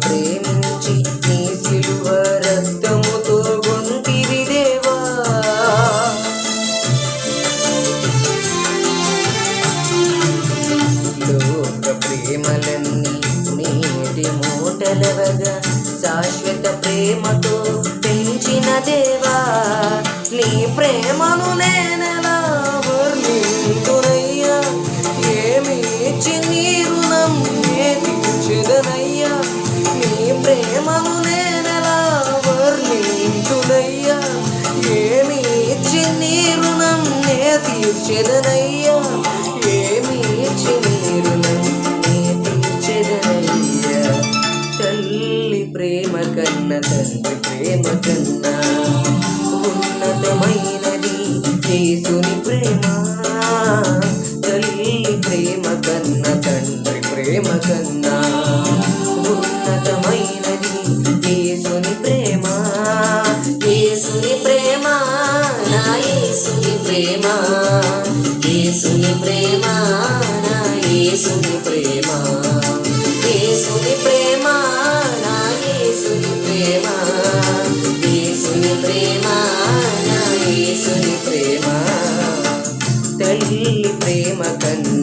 ప్రేమించి నీ సిలువ రక్తముతో గొంటివి దేవా. లోక ప్రేమలన్నీ నీటి మూటలవగా శాశ్వత ప్రేమతో పెంచిన దేవా. నీ ప్రేమను నేనెలా వర్ణింతునయ్యా, ఏమి ఇచ్చి నీ రుణం నే తీర్చెదనయ్యా. నీ ప్రేమను నేనెలా వర్ణింతునయ్యా, ఏమి ఇచ్చి నీ రుణం నే తీర్చెదనయ్యా. ఏమి ఇచ్చి నీ రుణం నే తీర్చెదనయ్యా. తల్లి ప్రేమ కన్నా తండ్రి ప్రేమ కన్నా ఉన్నతమైనది యేసుని ప్రేమ. తల్లి ప్రేమ కన్నా తండ్రి ప్రేమ కన్నా ఉన్నతమైనది యేసుని ప్రేమ. యేసుని ప్రేమ నా యేసుని ప్రేమ, యేసుని ప్రేమ నా యేసుని ప్రేమ, యేసుని ప్రేమ నా యేసుని ప్రేమ, యేసుని ప్రేమ నా యేసుని ప్రేమ. తల్లి ప్రేమ కన్నా